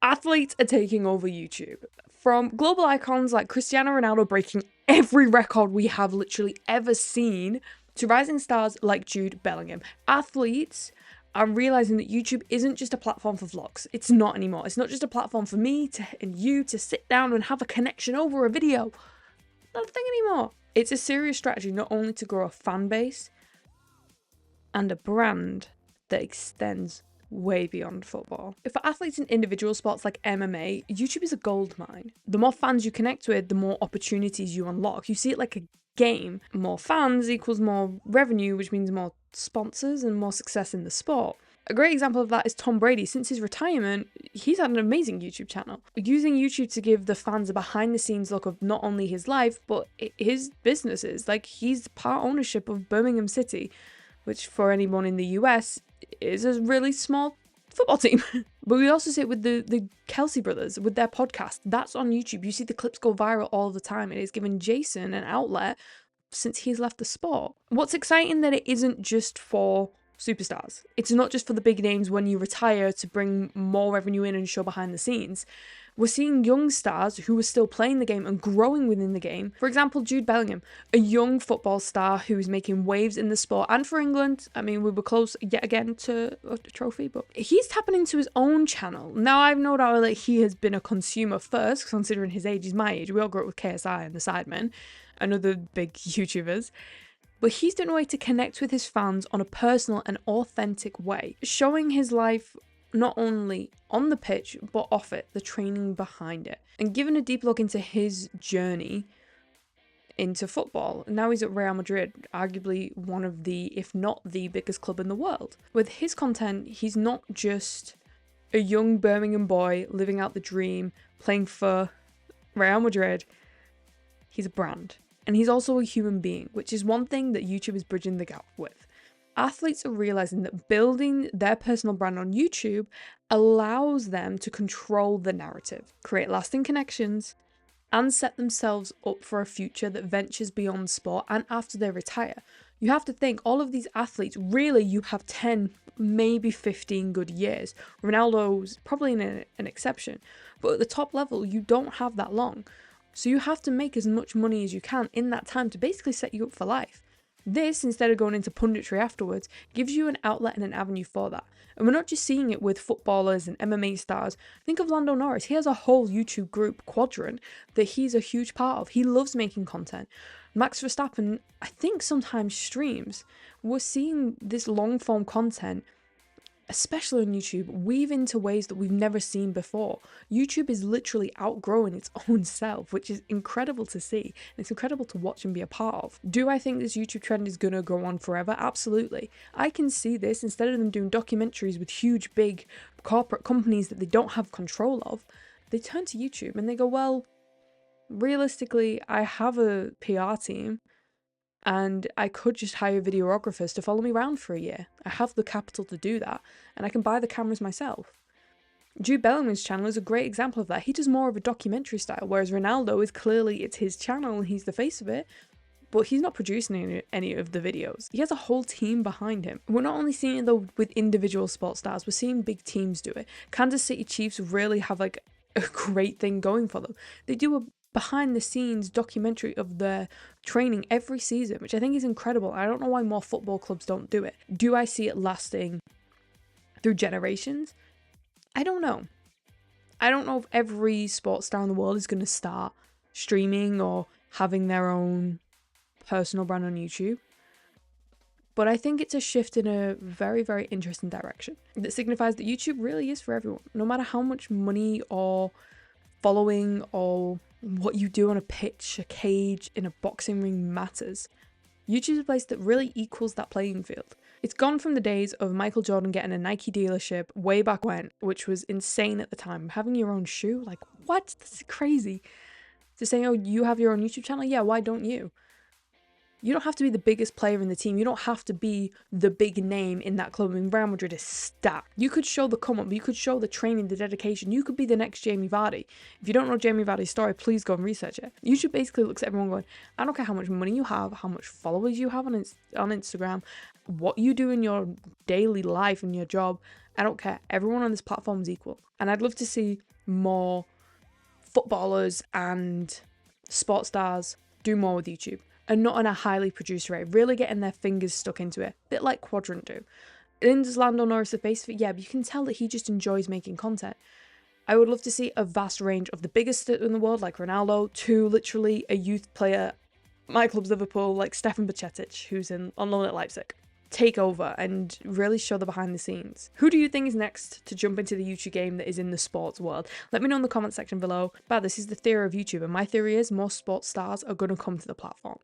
Athletes are taking over YouTube. From global icons like Cristiano Ronaldo breaking every record we have literally ever seen, to rising stars like Jude Bellingham. Athletes are realizing that YouTube isn't just a platform for vlogs. It's not anymore. It's not just a platform for me and you to sit down and have a connection over a video. Not a thing anymore. It's a serious strategy not only to grow a fan base and a brand that extends way beyond football. For athletes in individual sports like MMA, YouTube is a gold mine. The more fans you connect with, the more opportunities you unlock. You see it like a game. More fans equals more revenue, which means more sponsors and more success in the sport. A great example of that is Tom Brady. Since his retirement, he's had an amazing YouTube channel, using YouTube to give the fans a behind-the-scenes look of not only his life, but his businesses. Like, he's part ownership of Birmingham City, which for anyone in the US is a really small football team. But we also see it with the Kelsey brothers, with their podcast. That's on YouTube. You see the clips go viral all the time. It has given Jason an outlet since he's left the sport. What's exciting that it isn't just for superstars. It's not just for the big names when you retire to bring more revenue in and show behind the scenes. We're seeing young stars who are still playing the game and growing within the game. For example, Jude Bellingham, a young football star who is making waves in the sport and for England. I mean, we were close yet again to a trophy, but he's tapping into his own channel. Now, I've no doubt that he has been a consumer first, considering his age is my age. We all grew up with KSI and the Sidemen and other big YouTubers. But he's done a way to connect with his fans on a personal and authentic way, showing his life not only on the pitch, but off it, the training behind it, and giving a deep look into his journey into football. Now he's at Real Madrid, arguably one of the, if not the biggest club in the world. With his content, he's not just a young Birmingham boy living out the dream, playing for Real Madrid. He's a brand. And he's also a human being, which is one thing that YouTube is bridging the gap with. Athletes are realizing that building their personal brand on YouTube allows them to control the narrative, create lasting connections, and set themselves up for a future that ventures beyond sport and after they retire. You have to think, all of these athletes, really, you have 10, maybe 15 good years. Ronaldo's probably an exception, but at the top level, you don't have that long. So you have to make as much money as you can in that time to basically set you up for life. This, instead of going into punditry afterwards, gives you an outlet and an avenue for that. And we're not just seeing it with footballers and MMA stars. Think of Lando Norris. He has a whole YouTube group, Quadrant, that he's a huge part of. He loves making content. Max Verstappen, I think, sometimes streams. We're seeing this long-form content, especially on YouTube, weave into ways that we've never seen before. YouTube is literally outgrowing its own self, which is incredible to see. And it's incredible to watch and be a part of. Do I think this YouTube trend is going to go on forever? Absolutely. I can see this, instead of them doing documentaries with huge, big corporate companies that they don't have control of, they turn to YouTube and they go, well, realistically, I have a PR team, and I could just hire videographers to follow me around for a year. I have the capital to do that, and I can buy the cameras myself. Jude Bellingham's channel is a great example of that. He does more of a documentary style, whereas Ronaldo is clearly, it's his channel and he's the face of it, but he's not producing any of the videos. He has a whole team behind him. We're not only seeing it though with individual sports stars, we're seeing big teams do it. Kansas City Chiefs really have like a great thing going for them. They do a behind the scenes documentary of their training every season, which I think is incredible. I don't know why more football clubs don't do it. Do I see it lasting through generations? I don't know. I don't know if every sports star in the world is going to start streaming or having their own personal brand on YouTube. But I think it's a shift in a very, very interesting direction that signifies that YouTube really is for everyone. No matter how much money or following or what you do on a pitch, a cage, in a boxing ring matters. YouTube's a place that really equals that playing field. It's gone from the days of Michael Jordan getting a Nike dealership way back when, which was insane at the time. Having your own shoe, like, what? That's crazy. To saying, oh, you have your own YouTube channel? Yeah, why don't you? You don't have to be the biggest player in the team. You don't have to be the big name in that club. I mean, Real Madrid is stacked. You could show the come up. You could show the training, the dedication. You could be the next Jamie Vardy. If you don't know Jamie Vardy's story, please go and research it. YouTube basically looks at everyone going, I don't care how much money you have, how much followers you have on Instagram, what you do in your daily life and your job, I don't care. Everyone on this platform is equal. And I'd love to see more footballers and sports stars do more with YouTube and not on a highly produced rate, really getting their fingers stuck into it, a bit like Quadrant do. And does Lando Norris the face of it? Yeah, but you can tell that he just enjoys making content. I would love to see a vast range of the biggest in the world, like Ronaldo, to literally a youth player, my club's Liverpool, like Stefan Bajcetic, who's on loan at Leipzig, take over and really show the behind the scenes. Who do you think is next to jump into the YouTube game that is in the sports world? Let me know in the comment section below. But this is the theory of YouTube, and my theory is more sports stars are going to come to the platform.